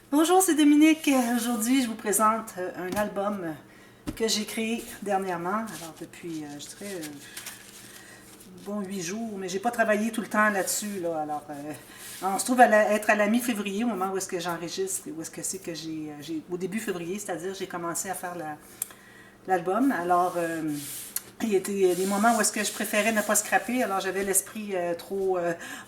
Bonjour, c'est Dominique. Aujourd'hui, je vous présente un album que j'ai créé dernièrement. Alors, depuis, je dirais, bon 8 jours, mais j'ai pas travaillé tout le temps là-dessus. Là. Alors, on se trouve être à la mi-février, au moment où est-ce que j'enregistre, où est-ce que c'est que au début février, c'est-à-dire j'ai commencé à faire l'album. Alors, il y a des moments où est-ce que je préférais ne pas scraper, alors j'avais l'esprit trop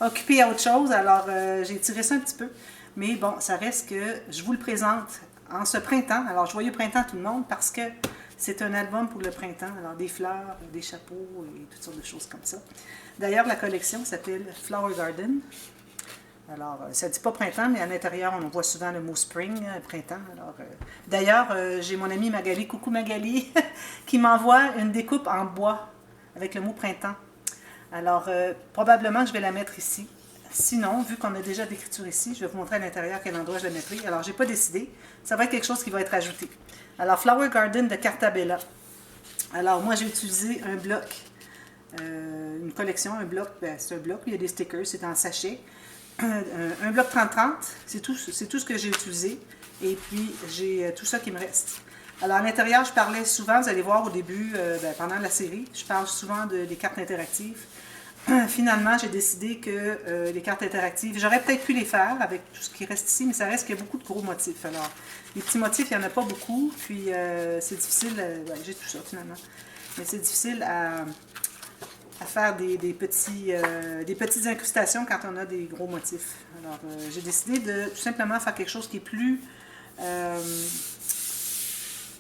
occupé à autre chose, alors j'ai tiré ça un petit peu. Mais bon, ça reste que je vous le présente en ce printemps. Alors, joyeux printemps tout le monde, parce que c'est un album pour le printemps. Alors, des fleurs, des chapeaux et toutes sortes de choses comme ça. D'ailleurs, la collection s'appelle Flower Garden. Alors, ça ne dit pas printemps, mais à l'intérieur, on voit souvent le mot spring, printemps. Alors, d'ailleurs, j'ai mon amie Magali, coucou Magali, qui m'envoie une découpe en bois avec le mot printemps. Alors, probablement, je vais la mettre ici. Sinon, vu qu'on a déjà d'écriture ici, je vais vous montrer à l'intérieur quel endroit je la mettrai. Alors, j'ai pas décidé. Ça va être quelque chose qui va être ajouté. Alors, Flower Garden de Cartabella. Alors, moi, j'ai utilisé un bloc, une collection, un bloc, c'est un bloc, il y a des stickers, c'est en sachet. Un bloc 30-30, c'est tout ce que j'ai utilisé. Et puis, j'ai tout ça qui me reste. Alors, à l'intérieur, je parlais souvent, vous allez voir au début, pendant la série, je parle souvent des cartes interactives. Finalement, j'ai décidé que les cartes interactives, j'aurais peut-être pu les faire avec tout ce qui reste ici, mais ça reste qu'il y a beaucoup de gros motifs. Alors, les petits motifs, il n'y en a pas beaucoup, puis c'est difficile, j'ai tout ça finalement, mais c'est difficile à faire des petites incrustations quand on a des gros motifs. Alors, j'ai décidé de tout simplement faire quelque chose euh,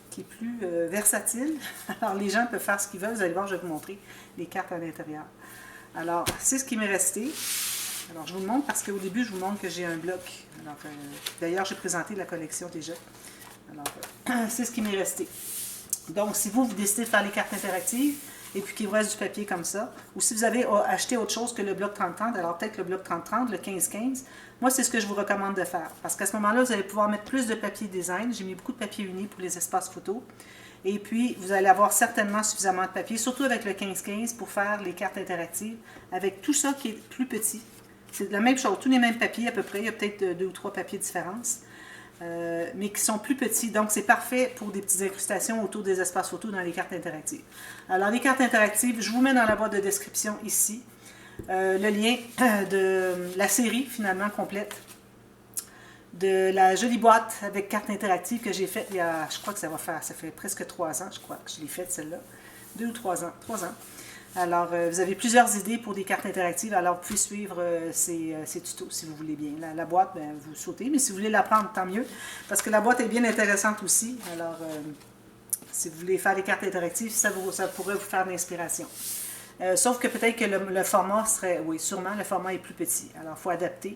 qui est plus versatile. Alors, les gens peuvent faire ce qu'ils veulent. Vous allez voir, je vais vous montrer les cartes à l'intérieur. Alors, c'est ce qui m'est resté. Alors, je vous le montre parce qu'au début, je vous montre que j'ai un bloc. Alors, d'ailleurs, j'ai présenté la collection déjà. Alors, c'est ce qui m'est resté. Donc, si vous décidez de faire les cartes interactives et puis qu'il vous reste du papier comme ça, ou si vous avez acheté autre chose que le bloc 30-30, alors peut-être le bloc 30-30, le 15-15, moi, c'est ce que je vous recommande de faire. Parce qu'à ce moment-là, vous allez pouvoir mettre plus de papier design. J'ai mis beaucoup de papier uni pour les espaces photos. Et puis, vous allez avoir certainement suffisamment de papier, surtout avec le 15-15, pour faire les cartes interactives, avec tout ça qui est plus petit. C'est la même chose, tous les mêmes papiers à peu près, il y a peut-être 2 ou 3 papiers de différence, mais qui sont plus petits. Donc, c'est parfait pour des petites incrustations autour des espaces photos dans les cartes interactives. Alors, les cartes interactives, je vous mets dans la boîte de description ici le lien de la série, finalement, complète, de la jolie boîte avec carte interactive que j'ai faite il y a, je crois que ça fait presque 3 ans, je crois que je l'ai faite celle-là. 2 ou 3 ans, 3 ans. Alors, vous avez plusieurs idées pour des cartes interactives, alors vous pouvez suivre ces tutos si vous voulez bien. La boîte, ben, vous sautez, mais si vous voulez la prendre, tant mieux, parce que la boîte est bien intéressante aussi. Alors, si vous voulez faire des cartes interactives, ça pourrait vous faire de l'inspiration. Sauf que peut-être que le format serait, oui, sûrement, le format est plus petit. Alors, il faut adapter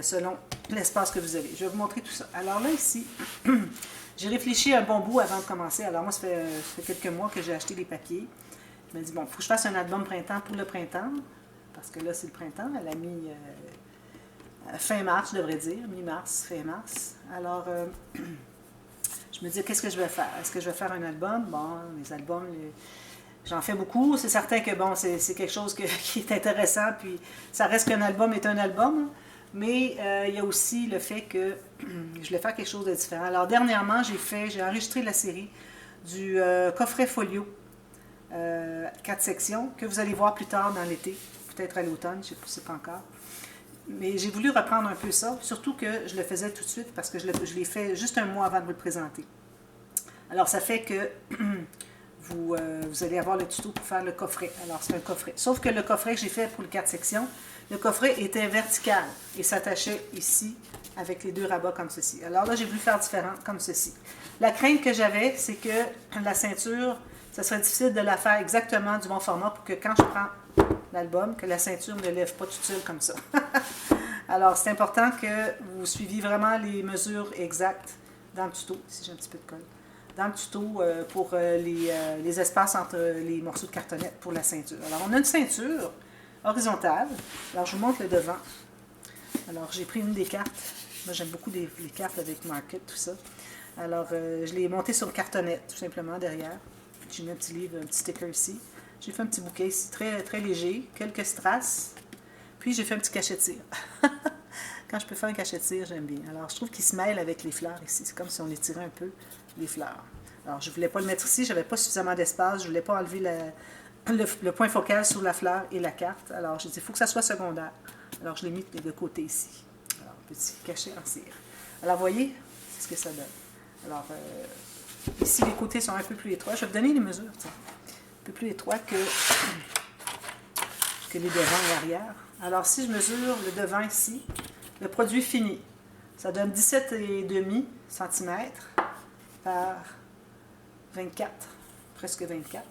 selon l'espace que vous avez. Je vais vous montrer tout ça. Alors là, ici, j'ai réfléchi un bon bout avant de commencer. Alors moi, ça fait quelques mois que j'ai acheté des papiers. Je me dis, bon, il faut que je fasse un album printemps pour le printemps, parce que là, c'est le printemps. Elle a mis fin mars, je devrais dire, mi-mars, fin mars. Alors, je me dis, qu'est-ce que je vais faire? Est-ce que je vais faire un album? Bon, les albums, j'en fais beaucoup. C'est certain que, bon, c'est quelque chose qui est intéressant, puis ça reste qu'un album est un album. Mais il y a aussi le fait que je voulais faire quelque chose de différent. Alors, dernièrement, j'ai enregistré la série du coffret folio, 4 sections, que vous allez voir plus tard dans l'été, peut-être à l'automne, je ne sais pas encore. Mais j'ai voulu reprendre un peu ça, surtout que je le faisais tout de suite parce que je l'ai fait juste un mois avant de vous le présenter. Alors, ça fait que vous allez avoir le tuto pour faire le coffret. Alors, c'est un coffret. Sauf que le coffret que j'ai fait pour les 4 sections, le coffret était vertical et s'attachait ici avec les 2 rabats comme ceci. Alors là, j'ai voulu faire différent comme ceci. La crainte que j'avais, c'est que la ceinture, ça serait difficile de la faire exactement du bon format pour que quand je prends l'album, que la ceinture ne lève pas toute seule comme ça. Alors, c'est important que vous suiviez vraiment les mesures exactes dans le tuto, si j'ai un petit peu de colle, dans le tuto pour les espaces entre les morceaux de cartonnette pour la ceinture. Alors, on a une ceinture horizontale. Alors, je vous montre le devant. Alors, j'ai pris une des cartes. Moi, j'aime beaucoup les cartes avec market, tout ça. Alors, je l'ai monté sur cartonnette, tout simplement, derrière. J'ai mis un petit livre, un petit sticker ici. J'ai fait un petit bouquet ici, très, très léger, quelques strass. Puis, j'ai fait un petit cachet de cire. quand je peux faire un cachet de cire, j'aime bien. Alors, je trouve qu'il se mêle avec les fleurs ici. C'est comme si on étirait un peu les fleurs. Alors, je ne voulais pas le mettre ici. Je n'avais pas suffisamment d'espace. Je ne voulais pas enlever le point focal sur la fleur et la carte. Alors, j'ai dit, il faut que ça soit secondaire. Alors, je l'ai mis de côté ici. Alors, petit cachet en cire. Alors, vous voyez, c'est ce que ça donne. Alors, ici, les côtés sont un peu plus étroits. Je vais vous donner les mesures. Tiens. Un peu plus étroits que les devants et l'arrière. Alors, si je mesure le devant ici, le produit fini, ça donne 17,5 cm par 24, presque 24.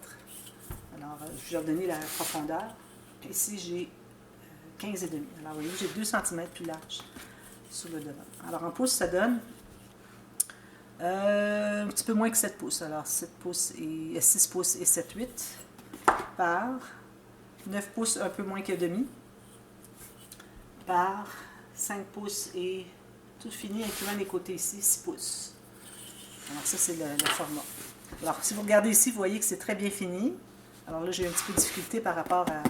Alors, je vais leur donner la profondeur. Ici, j'ai 15,5. Alors, vous voyez, j'ai 2 cm plus large sur le devant. Alors, en pouces, ça donne un petit peu moins que 7 pouces. Alors, 6 pouces et 7,8 par 9 pouces, un peu moins que demi, par 5 pouces et tout fini, incluant les côtés ici, 6 pouces. Alors, ça, c'est le format. Alors, si vous regardez ici, vous voyez que c'est très bien fini. Alors là, j'ai eu un petit peu de difficulté par rapport à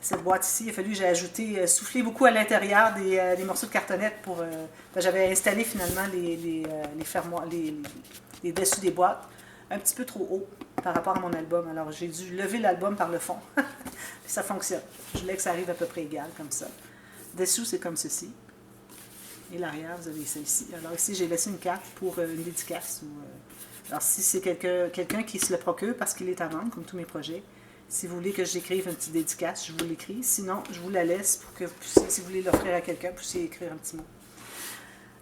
cette boîte ici. Il a fallu que j'ai ajouté, soufflé beaucoup à l'intérieur des morceaux de cartonnette pour... j'avais installé finalement les fermoirs, les dessus des boîtes un petit peu trop haut par rapport à mon album. Alors, j'ai dû lever l'album par le fond. Puis ça fonctionne. Je voulais que ça arrive à peu près égal, comme ça. Dessous, c'est comme ceci. Et l'arrière, vous avez ça ici. Alors ici, j'ai laissé une carte pour une dédicace. Alors, si c'est quelqu'un qui se le procure parce qu'il est à vendre, comme tous mes projets, si vous voulez que j'écrive une petite dédicace, je vous l'écris. Sinon, je vous la laisse pour que, si vous voulez l'offrir à quelqu'un, vous puissiez écrire un petit mot.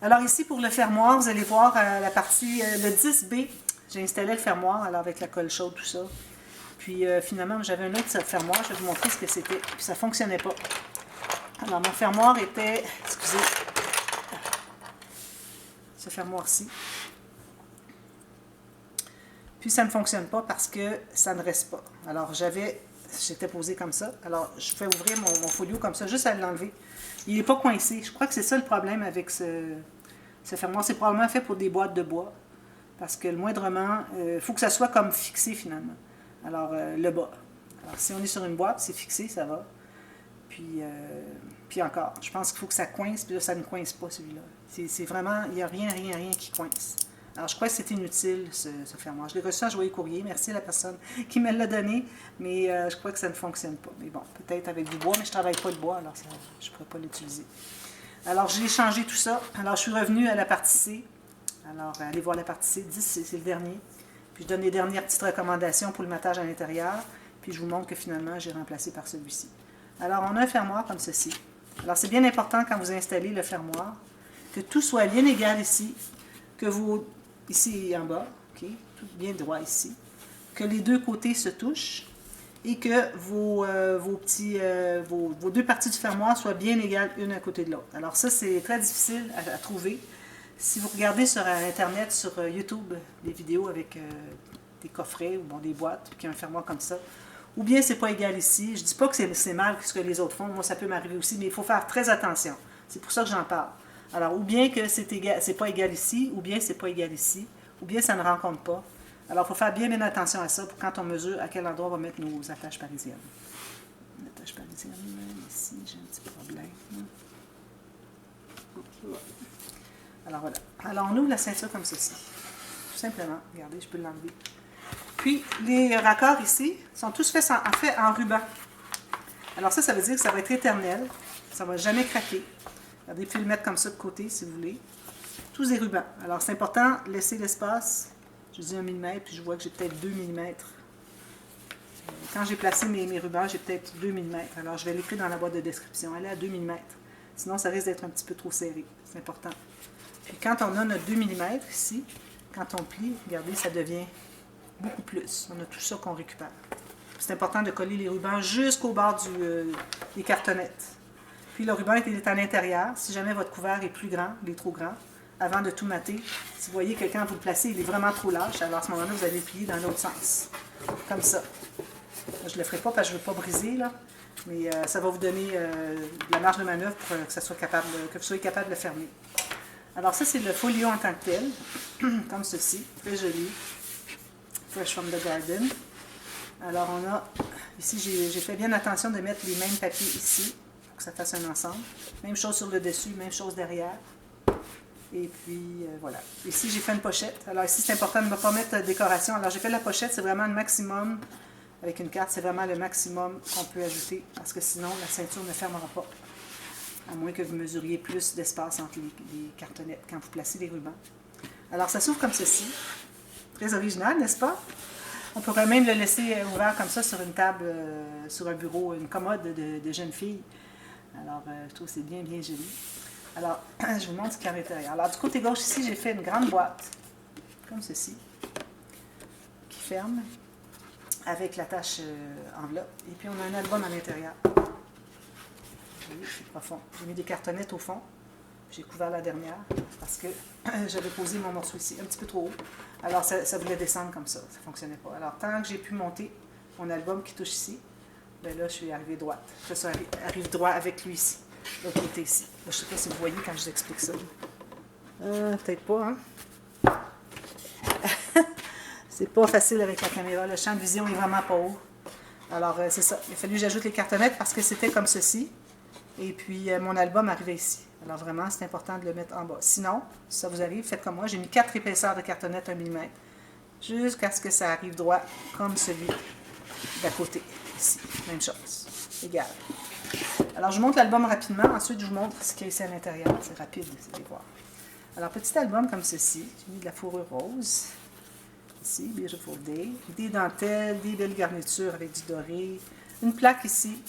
Alors ici, pour le fermoir, vous allez voir la partie, le 10B, j'ai installé le fermoir, alors avec la colle chaude, tout ça. Puis finalement, j'avais un autre fermoir, je vais vous montrer ce que c'était. Puis ça ne fonctionnait pas. Alors, mon fermoir était, excusez, ce fermoir-ci. Puis ça ne fonctionne pas parce que ça ne reste pas. Alors j'étais posé comme ça. Alors je fais ouvrir mon folio comme ça, juste à l'enlever. Il n'est pas coincé. Je crois que c'est ça le problème avec ce fermoir. C'est probablement fait pour des boîtes de bois. Parce que le moindrement, il faut que ça soit comme fixé finalement. Alors le bas. Alors si on est sur une boîte, c'est fixé, ça va. Puis encore, je pense qu'il faut que ça coince, puis là ça ne coince pas celui-là. C'est vraiment, il n'y a rien qui coince. Alors, je crois que c'est inutile, ce fermoir. Je l'ai reçu en joyeux courrier. Merci à la personne qui me l'a donné. Mais je crois que ça ne fonctionne pas. Mais bon, peut-être avec du bois, mais je ne travaille pas le bois, alors ça, je ne pourrais pas l'utiliser. Alors, j'ai changé tout ça. Alors, je suis revenue à la partie C. Alors, allez voir la partie C. 10, c'est le dernier. Puis, je donne les dernières petites recommandations pour le matage à l'intérieur. Puis, je vous montre que finalement, j'ai remplacé par celui-ci. Alors, on a un fermoir comme ceci. Alors, c'est bien important quand vous installez le fermoir que tout soit bien égal ici, que vous... Ici et en bas, ok, tout bien droit ici. Que les deux côtés se touchent et que vos deux parties du fermoir soient bien égales une à côté de l'autre. Alors ça, c'est très difficile à trouver. Si vous regardez sur Internet, sur YouTube, des vidéos avec des coffrets ou bon, des boîtes qui ont un fermoir comme ça, ou bien c'est pas égal ici. Je dis pas que c'est mal ce que les autres font, moi ça peut m'arriver aussi, mais il faut faire très attention. C'est pour ça que j'en parle. Alors, ou bien que c'est pas égal ici, ou bien c'est pas égal ici, ou bien ça ne rencontre pas. Alors, il faut faire bien attention à ça pour quand on mesure à quel endroit on va mettre nos attaches parisiennes. L'attache parisienne, ici, j'ai un petit problème. Alors, voilà. Alors, on ouvre la ceinture comme ceci. Tout simplement. Regardez, je peux l'enlever. Puis, les raccords ici sont tous faits en ruban. Alors, ça veut dire que ça va être éternel. Ça ne va jamais craquer. Regardez, puis le mettre comme ça de côté, si vous voulez. Tous des rubans. Alors, c'est important, laisser l'espace. Je dis 1 mm, puis je vois que j'ai peut-être 2 mm. Quand j'ai placé mes rubans, j'ai peut-être 2 mm. Alors, je vais l'écrire dans la boîte de description. Elle est à 2 mm. Sinon, ça risque d'être un petit peu trop serré. C'est important. Puis, quand on a notre 2 mm ici, quand on plie, regardez, ça devient beaucoup plus. On a tout ça qu'on récupère. C'est important de coller les rubans jusqu'au bord des cartonnettes. Puis le ruban est à l'intérieur. Si jamais votre couvert est plus grand, il est trop grand, avant de tout mater, si vous voyez que quand vous le placez, il est vraiment trop lâche, alors à ce moment-là, vous allez le plier dans l'autre sens. Comme ça. Je ne le ferai pas parce que je ne veux pas briser, là, mais ça va vous donner de la marge de manœuvre pour que vous soyez capable de le fermer. Alors ça, c'est le folio en tant que tel, comme ceci, très joli. Fresh from the Garden. Alors on a, ici j'ai fait bien attention de mettre les mêmes papiers ici. que ça fasse un ensemble. Même chose sur le dessus, même chose derrière. Et puis, voilà. Ici, j'ai fait une pochette. Alors ici, c'est important de ne pas mettre de décoration. Alors j'ai fait la pochette, c'est vraiment le maximum. Avec une carte, c'est vraiment le maximum qu'on peut ajouter. Parce que sinon, la ceinture ne fermera pas. À moins que vous mesuriez plus d'espace entre les cartonnettes quand vous placez les rubans. Alors, ça s'ouvre comme ceci. Très original, n'est-ce pas? On pourrait même le laisser ouvert comme ça sur une table, sur un bureau, une commode de jeune fille. Alors, je trouve que c'est bien, bien joli. Alors, je vous montre ce qu'il y a à l'intérieur. Alors, du côté gauche ici, j'ai fait une grande boîte, comme ceci, qui ferme, avec l'attache enveloppe. Et puis, on a un album à l'intérieur. Vous voyez, c'est profond. J'ai mis des cartonnettes au fond. J'ai couvert la dernière parce que j'avais posé mon morceau ici, un petit peu trop haut. Alors, ça voulait descendre comme ça. Ça ne fonctionnait pas. Alors, tant que j'ai pu monter mon album qui touche ici, bien là, je suis arrivée droite. Ça arrive droit avec lui ici. L'autre côté ici. Là, je ne sais pas si vous voyez quand je vous explique ça. Peut-être pas, hein? C'est pas facile avec la caméra. Le champ de vision est vraiment pas haut. Alors, c'est ça. Il a fallu que j'ajoute les cartonnettes parce que c'était comme ceci. Et puis, mon album arrivait ici. Alors, vraiment, c'est important de le mettre en bas. Sinon, si ça vous arrive, faites comme moi. J'ai mis 4 épaisseurs de cartonnettes 1 mm. Jusqu'à ce que ça arrive droit comme celui d'à côté. Ici. Même chose. Égal. Alors, je vous montre l'album rapidement. Ensuite, je vous montre ce qu'il y a ici à l'intérieur. C'est rapide, vous allez voir. Alors, petit album comme ceci. J'ai mis de la fourrure rose. Ici, Beautiful Day. Des dentelles, des belles garnitures avec du doré. Une plaque ici.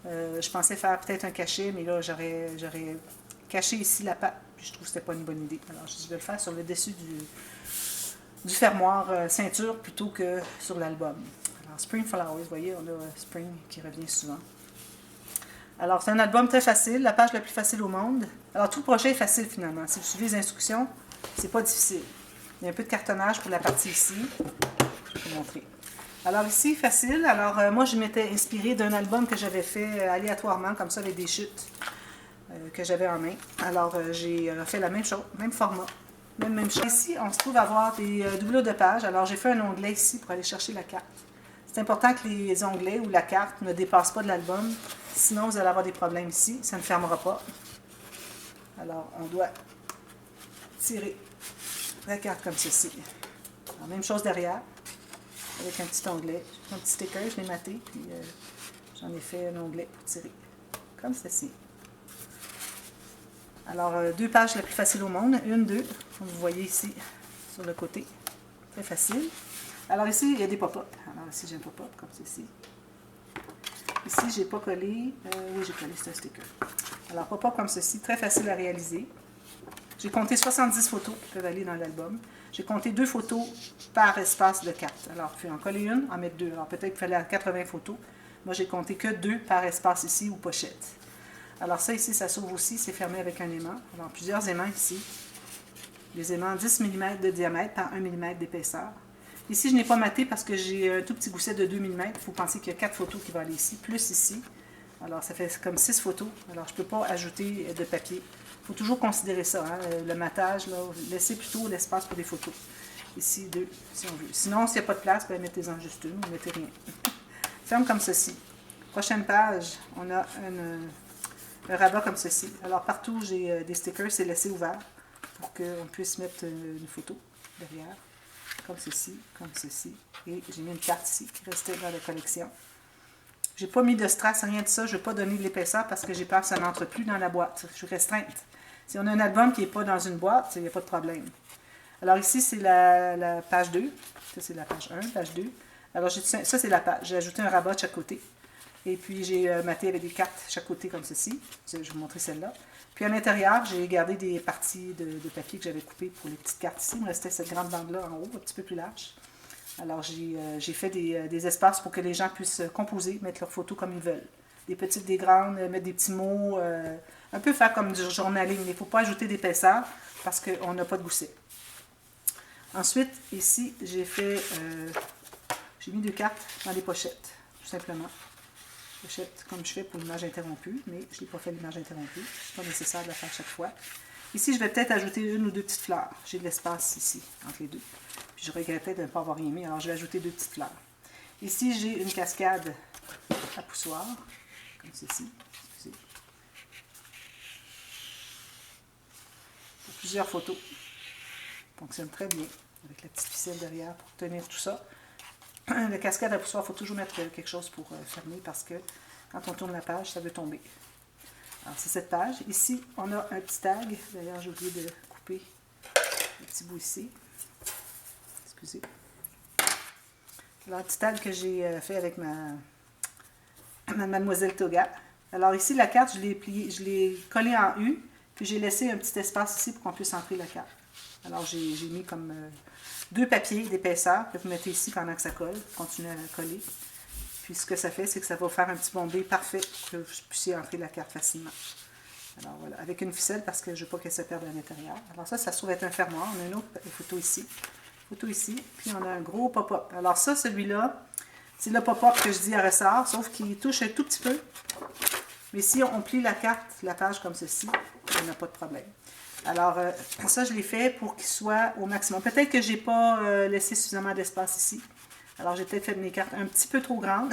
Je pensais faire peut-être un cachet, mais là, j'aurais caché ici la pâte. Puis je trouve que ce n'était pas une bonne idée. Alors, je vais le faire sur le dessus du fermoir ceinture plutôt que sur l'album. Alors, Spring Flowers, vous voyez, on a Spring qui revient souvent. Alors, c'est un album très facile, la page la plus facile au monde. Alors, tout le projet est facile finalement. Si vous suivez les instructions, c'est pas difficile. Il y a un peu de cartonnage pour la partie ici. Je vais vous montrer. Alors ici, facile. Alors, moi, je m'étais inspirée d'un album que j'avais fait aléatoirement, comme ça, avec des chutes que j'avais en main. Alors, j'ai fait la même chose, même format, même chose. Ici, on se trouve avoir des doublures de pages. Alors, j'ai fait un onglet ici pour aller chercher la carte. C'est important que les onglets ou la carte ne dépassent pas de l'album. Sinon, vous allez avoir des problèmes ici. Ça ne fermera pas. Alors, on doit tirer la carte comme ceci. Alors, même chose derrière. Avec un petit onglet, un petit sticker, je l'ai maté, puis j'en ai fait un onglet pour tirer, comme ceci. Alors, 2 pages la plus facile au monde, 1, 2, comme vous voyez ici, sur le côté, très facile. Alors ici, il y a des pop-up. Alors ici, j'ai un pop-up, comme ceci. Ici, j'ai pas collé, oui, j'ai collé, c'est un sticker. Alors, pop-up comme ceci, très facile à réaliser. J'ai compté 70 photos qui peuvent aller dans l'album. J'ai compté 2 photos par espace de carte. Alors, il faut en coller une, en mettre 2. Alors, peut-être qu'il fallait 80 photos. Moi, j'ai compté que 2 par espace ici ou pochette. Alors, ça ici, ça s'ouvre aussi. C'est fermé avec un aimant. Alors, plusieurs aimants ici. Les aimants 10 mm de diamètre par 1 mm d'épaisseur. Ici, je n'ai pas maté parce que j'ai un tout petit gousset de 2 mm. Il faut penser qu'il y a 4 photos qui vont aller ici, plus ici. Alors, ça fait comme 6 photos. Alors, je ne peux pas ajouter de papier. Il faut toujours considérer ça, hein, le matage, là, laissez plutôt l'espace pour des photos. Ici, 2, si on veut. Sinon, s'il n'y a pas de place, ben, mettez-en juste une, ou mettez rien. Ferme comme ceci. Prochaine page, on a un rabat comme ceci. Alors, partout, j'ai des stickers, c'est laissé ouvert pour qu'on puisse mettre une photo derrière, comme ceci, et j'ai mis une carte ici qui restait dans la collection. J'ai pas mis de strass, rien de ça. Je ne vais pas donner de l'épaisseur parce que j'ai peur que ça n'entre plus dans la boîte. Je suis restreinte. Si on a un album qui n'est pas dans une boîte, il n'y a pas de problème. Alors ici, c'est la page 2. Ça, c'est la page 1, page 2. Alors, ça, c'est la page. J'ai ajouté un rabat de chaque côté. Et puis, j'ai maté avec des cartes chaque côté comme ceci. Je vais vous montrer celle-là. Puis, à l'intérieur, j'ai gardé des parties de papier que j'avais coupées pour les petites cartes ici. Il me restait cette grande bande-là en haut, un petit peu plus large. Alors, j'ai fait des espaces pour que les gens puissent composer, mettre leurs photos comme ils veulent. Des petites, des grandes, mettre des petits mots, un peu faire comme du journaling. Il ne faut pas ajouter d'épaisseur parce qu'on n'a pas de gousset. Ensuite, ici, j'ai mis 2 cartes dans des pochettes, tout simplement. Pochette comme je fais pour l'image interrompue, mais je n'ai pas fait l'image interrompue. Ce n'est pas nécessaire de la faire chaque fois. Ici, je vais peut-être ajouter 1 ou 2 petites fleurs. J'ai de l'espace ici, entre les deux. Puis je regrettais de ne pas avoir rien mis, alors je vais ajouter 2 petites fleurs. Ici, j'ai une cascade à poussoir, comme ceci. Excusez. plusieurs photos. Ça fonctionne très bien avec la petite ficelle derrière pour tenir tout ça. La cascade à poussoir, il faut toujours mettre quelque chose pour fermer parce que quand on tourne la page, ça veut tomber. Alors, c'est cette page. Ici, on a un petit tag. D'ailleurs, j'ai oublié de couper le petit bout ici. Excusez. Alors, un petit tag que j'ai fait avec ma Mademoiselle Toga. Alors, ici, la carte, je l'ai pliée, je l'ai collée en U, puis j'ai laissé un petit espace ici pour qu'on puisse entrer la carte. Alors, j'ai mis comme 2 papiers d'épaisseur que vous mettez ici pendant que ça colle. Continuez à coller. Puis ce que ça fait, c'est que ça va faire un petit bombé parfait pour que vous puissiez entrer la carte facilement. Alors voilà, avec une ficelle parce que je ne veux pas qu'elle se perde à l'intérieur. Alors ça se trouve être un fermoir. On a une autre photo ici. Puis on a un gros pop-up. Alors ça, celui-là, c'est le pop-up que je dis à ressort, sauf qu'il touche un tout petit peu. Mais si on plie la carte, la page comme ceci, on n'a pas de problème. Alors, ça, je l'ai fait pour qu'il soit au maximum. Peut-être que je n'ai pas laissé suffisamment d'espace ici. Alors, j'ai peut-être fait mes cartes un petit peu trop grandes.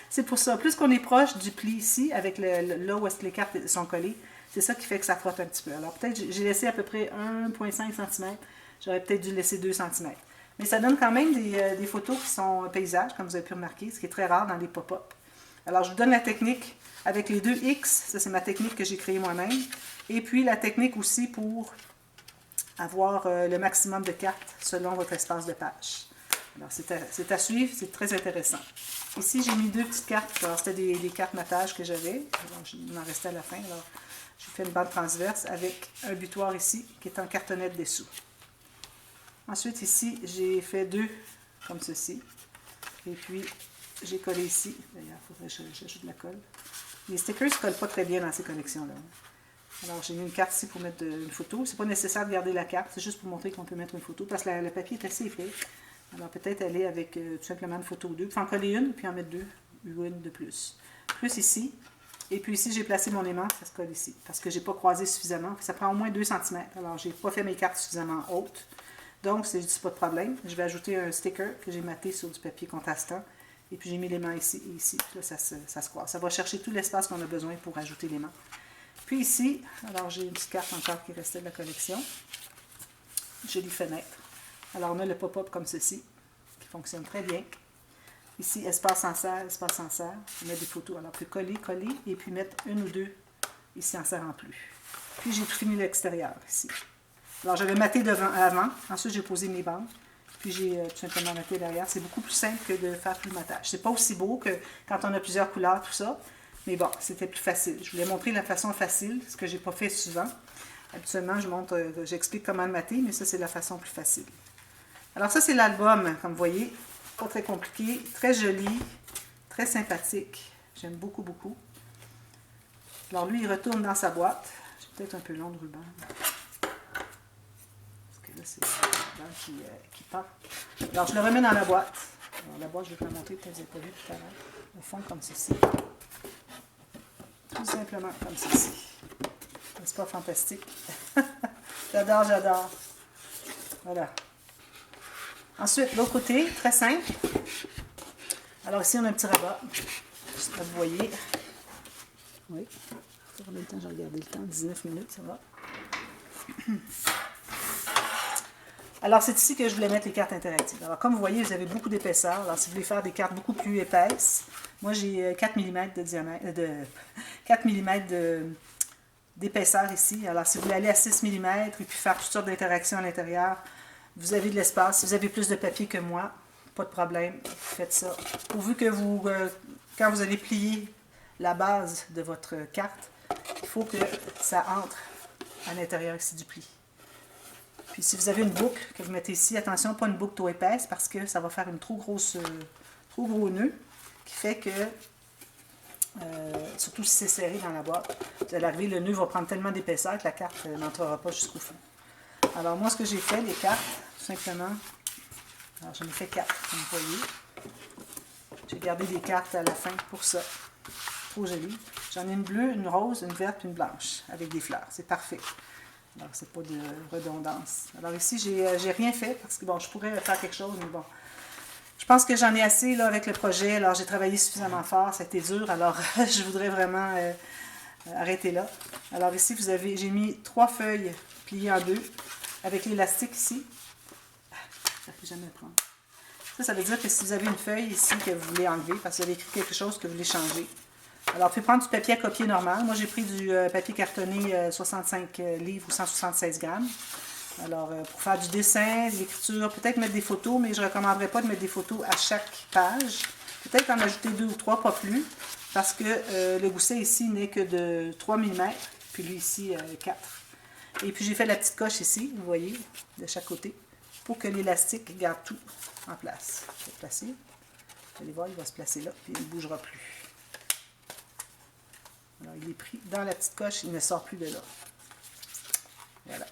C'est pour ça. Plus qu'on est proche du pli ici, avec là où est-ce que les cartes sont collées, c'est ça qui fait que ça frotte un petit peu. Alors, peut-être j'ai laissé à peu près 1,5 cm. J'aurais peut-être dû laisser 2 cm. Mais ça donne quand même des photos qui sont paysages, comme vous avez pu remarquer, ce qui est très rare dans les pop-up. Alors, je vous donne la technique avec les 2 X. Ça, c'est ma technique que j'ai créée moi-même. Et puis, la technique aussi pour avoir le maximum de cartes selon votre espace de page. Alors, c'est à suivre, c'est très intéressant. Ici, j'ai mis 2 petites cartes. Alors, c'était des cartes matage que j'avais. Il m'en restait à la fin. Alors, j'ai fait une bande transverse avec un butoir ici, qui est en cartonnette dessous. Ensuite, ici, j'ai fait 2 comme ceci. Et puis, j'ai collé ici. D'ailleurs, il faudrait que j'ajoute de la colle. Les stickers ne se collent pas très bien dans ces collections-là. Alors, j'ai mis une carte ici pour mettre une photo. C'est pas nécessaire de garder la carte, c'est juste pour montrer qu'on peut mettre une photo, parce que le papier est assez épais. Alors, peut-être aller avec tout simplement une photo ou 2. Puis en coller une, puis en mettre 2, une de plus. Plus ici. Et puis ici, j'ai placé mon aimant, ça se colle ici, parce que je n'ai pas croisé suffisamment. Ça prend au moins 2 cm. Alors, je n'ai pas fait mes cartes suffisamment hautes. Donc, c'est pas de problème. Je vais ajouter un sticker que j'ai maté sur du papier contrastant. Et puis, j'ai mis l'aimant ici et ici. Là, ça se croise. Ça va chercher tout l'espace qu'on a besoin pour ajouter l'aimant. Puis ici, alors j'ai une petite carte encore qui restait de la collection. Jolie fenêtre. Alors, on a le pop-up comme ceci, qui fonctionne très bien. Ici, espace en serre, espace en serre. On met des photos. Alors, on peut coller, coller, et puis mettre une ou 2 ici en serre en plus. Puis, j'ai tout fini l'extérieur ici. Alors, j'avais maté avant. Ensuite, j'ai posé mes bandes. Puis, j'ai tout simplement maté derrière. C'est beaucoup plus simple que de faire tout le matage. C'est pas aussi beau que quand on a plusieurs couleurs, tout ça. Mais bon, c'était plus facile. Je voulais montrer la façon facile, ce que j'ai pas fait souvent. Habituellement, j'explique comment le mater, mais ça, c'est la façon plus facile. Alors ça, c'est l'album, comme vous voyez. Pas très compliqué, très joli, très sympathique. J'aime beaucoup, beaucoup. Alors lui, il retourne dans sa boîte. J'ai peut-être un peu long de ruban. Parce que là, c'est le ruban qui part. Alors, je le remets dans la boîte. Alors, la boîte, je vais vous la montrer, peut-être que vous n'avez pas vu tout à l'heure. Au fond, comme ceci. Tout simplement comme ceci. N'est-ce pas fantastique? J'adore, j'adore. Voilà. Ensuite, l'autre côté, très simple. Alors ici, on a un petit rabat. J'espère que vous voyez. Oui. Combien de temps j'ai regardé le temps? 19 minutes, ça va. Alors, c'est ici que je voulais mettre les cartes interactives. Alors, comme vous voyez, vous avez beaucoup d'épaisseur. Alors, si vous voulez faire des cartes beaucoup plus épaisses, moi, j'ai 4 mm de diamètre, 4 mm d'épaisseur ici. Alors, si vous voulez aller à 6 mm et puis faire toutes sortes d'interactions à l'intérieur, vous avez de l'espace. Si vous avez plus de papier que moi, pas de problème, faites ça. Pourvu que quand vous allez plier la base de votre carte, il faut que ça entre à l'intérieur ici du pli. Puis si vous avez une boucle que vous mettez ici, attention, pas une boucle trop épaisse parce que ça va faire une trop gros nœud qui fait que, surtout si c'est serré dans la boîte, vous allez arriver, le nœud va prendre tellement d'épaisseur que la carte n'entrera pas jusqu'au fond. Alors moi, ce que j'ai fait, les cartes, tout simplement, alors j'en ai fait 4, comme vous voyez. J'ai gardé des cartes à la fin pour ça. Trop joli. J'en ai une bleue, une rose, une verte et une blanche avec des fleurs. C'est parfait. Alors, c'est pas de redondance. Alors ici, j'ai rien fait parce que, bon, je pourrais faire quelque chose, mais bon. Je pense que j'en ai assez là avec le projet. Alors, j'ai travaillé suffisamment fort. Ça a été dur. Alors, je voudrais vraiment arrêtez là. Alors ici, j'ai mis 3 feuilles pliées en deux avec l'élastique ici. Ça ne fait jamais prendre. Ça veut dire que si vous avez une feuille ici que vous voulez enlever, parce que vous avez écrit quelque chose que vous voulez changer, alors faites prendre du papier à copier normal. Moi, j'ai pris du papier cartonné 65 livres ou 176 grammes. Alors, pour faire du dessin, de l'écriture, peut-être mettre des photos, mais je ne recommanderais pas de mettre des photos à chaque page. Peut-être en ajouter 2 ou 3, pas plus, parce que le gousset ici n'est que de 3 mm, puis lui ici 4. Et puis j'ai fait la petite coche ici, vous voyez, de chaque côté, pour que l'élastique garde tout en place. Je vais le placer. Vous allez voir, il va se placer là, puis il ne bougera plus. Alors, il est pris dans la petite coche, il ne sort plus de là. Voilà.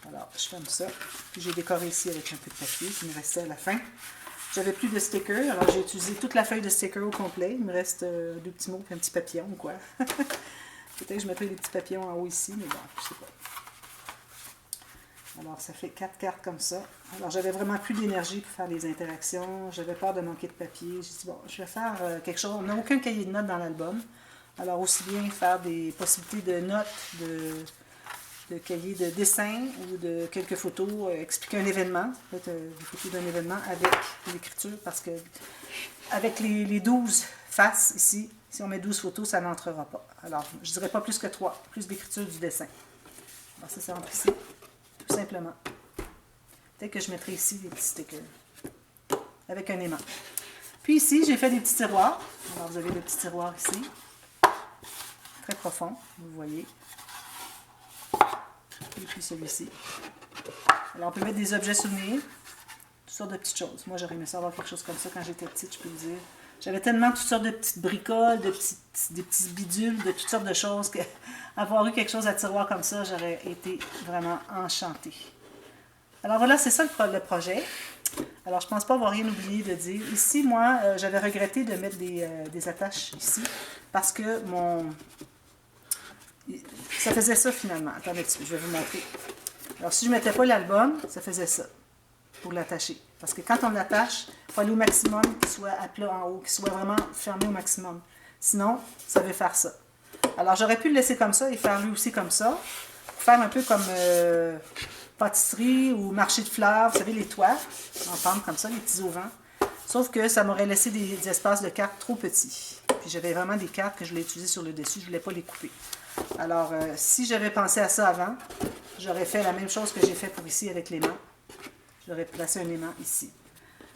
Alors, je ferme ça. Puis j'ai décoré ici avec un peu de papier qui me restait à la fin. J'avais plus de stickers, alors j'ai utilisé toute la feuille de sticker au complet. Il me reste 2 petits mots et un petit papillon ou quoi. Peut-être que je mettrai des petits papillons en haut ici, mais bon, je sais pas. Alors, ça fait 4 cartes comme ça. Alors, j'avais vraiment plus d'énergie pour faire les interactions. J'avais peur de manquer de papier. J'ai dit, bon, je vais faire quelque chose. On n'a aucun cahier de notes dans l'album. Alors, aussi bien faire des possibilités de notes, de cahiers de dessin ou de quelques photos, expliquer un événement, peut-être des photos d'un événement avec l'écriture, parce que avec les 12 faces ici, si on met 12 photos, ça n'entrera pas. Alors, je ne dirais pas plus que 3, plus d'écriture du dessin. Alors, ça rentre ici, tout simplement. Peut-être que je mettrai ici des petits stickers avec un aimant. Puis ici, j'ai fait des petits tiroirs. Alors, vous avez le petit tiroir ici, très profond, vous voyez. Et puis celui-ci. Alors, on peut mettre des objets souvenirs, toutes sortes de petites choses. Moi, j'aurais aimé savoir quelque chose comme ça quand j'étais petite, je peux vous dire. J'avais tellement toutes sortes de petites bricoles, des petits bidules, de toutes sortes de choses, qu'avoir eu quelque chose à tiroir comme ça, j'aurais été vraiment enchantée. Alors voilà, c'est ça le projet. Alors, je ne pense pas avoir rien oublié de dire. Ici, moi, j'avais regretté de mettre des attaches ici, parce que ça faisait ça finalement. Attendez, je vais vous montrer. Alors, si je ne mettais pas l'album, ça faisait ça, pour l'attacher. Parce que quand on l'attache, il faut aller au maximum, qu'il soit à plat en haut, qu'il soit vraiment fermé au maximum. Sinon, ça veut faire ça. Alors, j'aurais pu le laisser comme ça et faire lui aussi comme ça, pour faire un peu comme pâtisserie ou marché de fleurs, vous savez, les toits, en pente comme ça, les petits auvents. Sauf que ça m'aurait laissé des espaces de cartes trop petits. Puis j'avais vraiment des cartes que je voulais utiliser sur le dessus, je ne voulais pas les couper. Alors, si j'avais pensé à ça avant, j'aurais fait la même chose que j'ai fait pour ici avec l'aimant. J'aurais placé un aimant ici.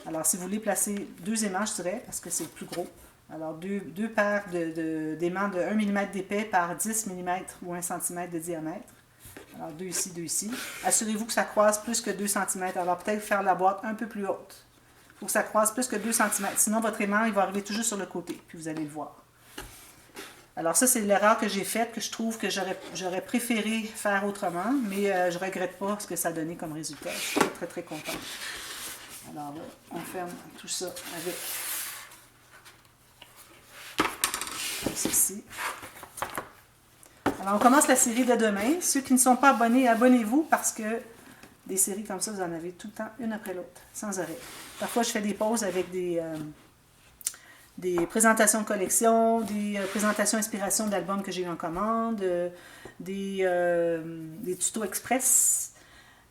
Alors, si vous voulez placer 2 aimants, je dirais, parce que c'est le plus gros. Alors, deux paires d'aimants de 1 mm d'épais par 10 mm ou 1 cm de diamètre. Alors, 2 ici, 2 ici. Assurez-vous que ça croise plus que 2 cm. Alors, peut-être faire la boîte un peu plus haute. Il faut que ça croise plus que 2 cm. Sinon, votre aimant, il va arriver toujours sur le côté. Puis, vous allez le voir. Alors ça, c'est l'erreur que j'ai faite, que je trouve que j'aurais préféré faire autrement, mais je ne regrette pas ce que ça a donné comme résultat. Je suis très, très, très contente. Alors là, on ferme tout ça avec ceci. Alors, on commence la série de demain. Ceux qui ne sont pas abonnés, abonnez-vous parce que des séries comme ça, vous en avez tout le temps, une après l'autre, sans arrêt. Parfois, je fais des pauses avec des présentations de collection, des présentations inspiration d'albums que j'ai eu en commande, des tutos express,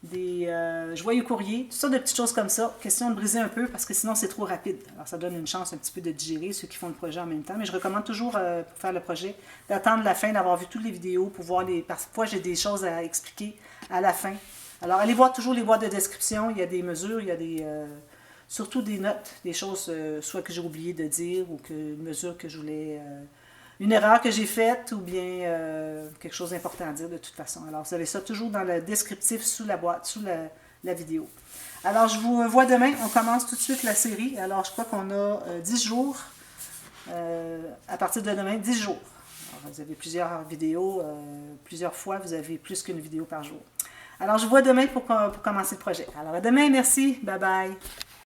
des joyeux courriers, toutes sortes de petites choses comme ça. Question de briser un peu parce que sinon c'est trop rapide. Alors ça donne une chance un petit peu de digérer ceux qui font le projet en même temps. Mais je recommande toujours pour faire le projet d'attendre la fin, d'avoir vu toutes les vidéos pour voir parfois j'ai des choses à expliquer à la fin. Alors allez voir toujours les boîtes de description, il y a des mesures, il y a surtout des notes, des choses soit que j'ai oublié de dire ou une mesure que je voulais... une erreur que j'ai faite ou bien quelque chose d'important à dire de toute façon. Alors, vous avez ça toujours dans le descriptif sous la boîte, sous la vidéo. Alors, je vous vois demain. On commence tout de suite la série. Alors, je crois qu'on a 10 jours. À partir de demain, 10 jours. Alors, vous avez plusieurs vidéos. Plusieurs fois, vous avez plus qu'une vidéo par jour. Alors, je vous vois demain pour commencer le projet. Alors, à demain. Merci. Bye bye.